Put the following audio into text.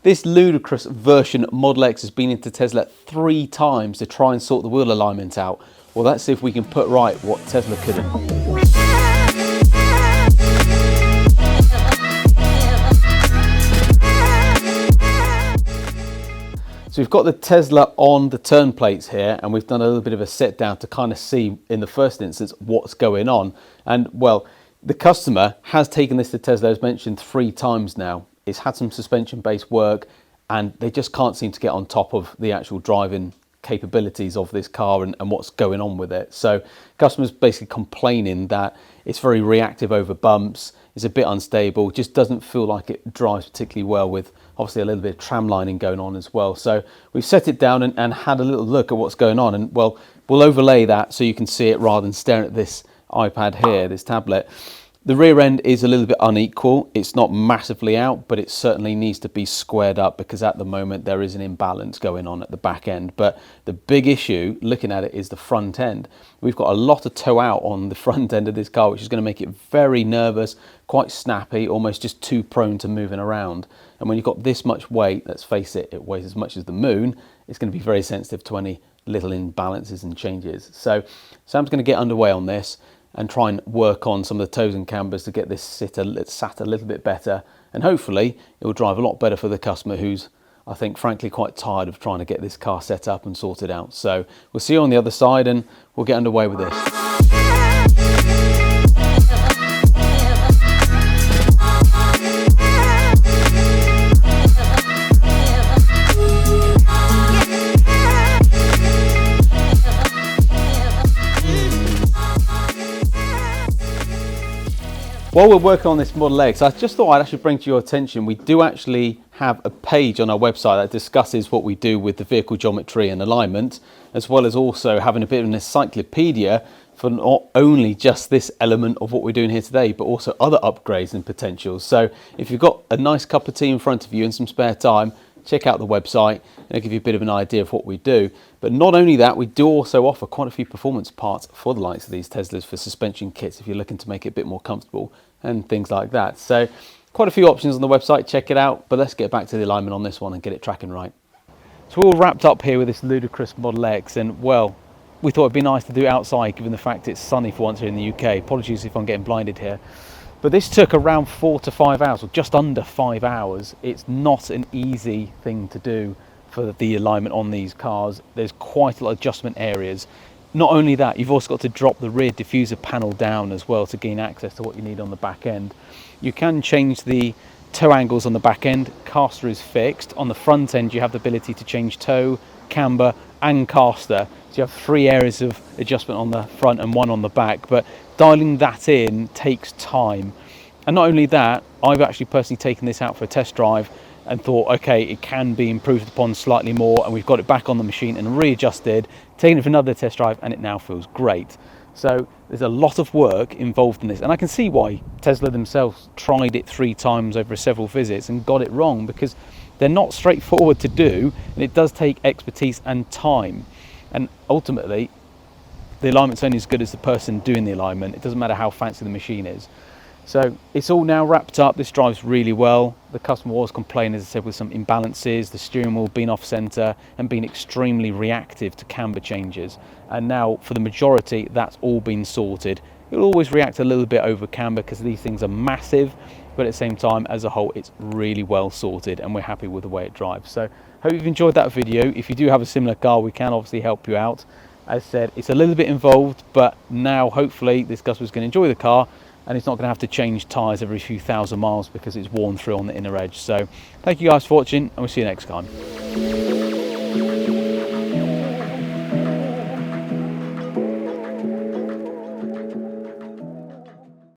This ludicrous version Model X has been into Tesla 3 times to try and sort the wheel alignment out. Well, let's see if we can put right what Tesla couldn't. So we've got the Tesla on the turn plates here, and we've done a little bit of a set down to kind of see in the first instance what's going on. And well, the customer has taken this to Tesla, as mentioned, 3 times now. It's had some suspension based work and they just can't seem to get on top of the actual driving capabilities of this car and what's going on with it. So customers basically complaining that it's very reactive over bumps, it's a bit unstable, just doesn't feel like it drives particularly well, with obviously a little bit of tram lining going on as well. So we've set it down and had a little look at what's going on, and well, we'll overlay that so you can see it rather than staring at this iPad here, this tablet. The rear end is a little bit unequal. It's not massively out, but it certainly needs to be squared up because at the moment there is an imbalance going on at the back end. But the big issue, looking at it, is the front end. We've got a lot of toe out on the front end of this car, which is going to make it very nervous, quite snappy, almost just too prone to moving around. And when you've got this much weight, let's face it, it weighs as much as the moon, it's going to be very sensitive to any little imbalances and changes. So Sam's going to get underway on this and try and work on some of the toes and cambers to get this sat a little bit better, and hopefully it will drive a lot better for the customer, who's, I think, frankly quite tired of trying to get this car set up and sorted out. So we'll see you on the other side and we'll get underway with this. While we're working on this Model X, I just thought I'd actually bring to your attention, we do actually have a page on our website that discusses what we do with the vehicle geometry and alignment, as well as also having a bit of an encyclopedia for not only just this element of what we're doing here today, but also other upgrades and potentials. So if you've got a nice cup of tea in front of you and some spare time, check out the website and it'll give you a bit of an idea of what we do. But not only that, we do also offer quite a few performance parts for the likes of these Teslas, for suspension kits if you're looking to make it a bit more comfortable and things like that. So quite a few options on the website, check it out. But let's get back to the alignment on this one and get it tracking right. So we're all wrapped up here with this ludicrous Model X, and well, we thought it'd be nice to do it outside given the fact it's sunny for once here in the UK. Apologies if I'm getting blinded here. But this took around 4 to 5 hours, or just under 5 hours. It's not an easy thing to do for the alignment on these cars. There's quite a lot of adjustment areas. Not only that, you've also got to drop the rear diffuser panel down as well to gain access to what you need on the back end. You can change the toe angles on the back end. Caster is fixed. On the front end, you have the ability to change toe, camber and caster. So you have 3 areas of adjustment on the front and 1 on the back, but dialing that in takes time. And not only that, I've actually personally taken this out for a test drive and thought, okay, it can be improved upon slightly more, and we've got it back on the machine and readjusted, taken it for another test drive, and it now feels great. So there's a lot of work involved in this, and I can see why Tesla themselves tried it 3 times over several visits and got it wrong, because they're not straightforward to do, and it does take expertise and time. And ultimately, the alignment's only as good as the person doing the alignment. It doesn't matter how fancy the machine is. So it's all now wrapped up. This drives really well. The customer was complaining, as I said, with some imbalances, the steering wheel being off center and being extremely reactive to camber changes. And now for the majority, that's all been sorted. It'll always react a little bit over camber because these things are massive, but at the same time, as a whole, it's really well sorted and we're happy with the way it drives. So hope you've enjoyed that video. If you do have a similar car, we can obviously help you out. As I said, it's a little bit involved, but now hopefully this customer's going to enjoy the car and it's not going to have to change tyres every few thousand miles because it's worn through on the inner edge. So thank you guys for watching, and we'll see you next time.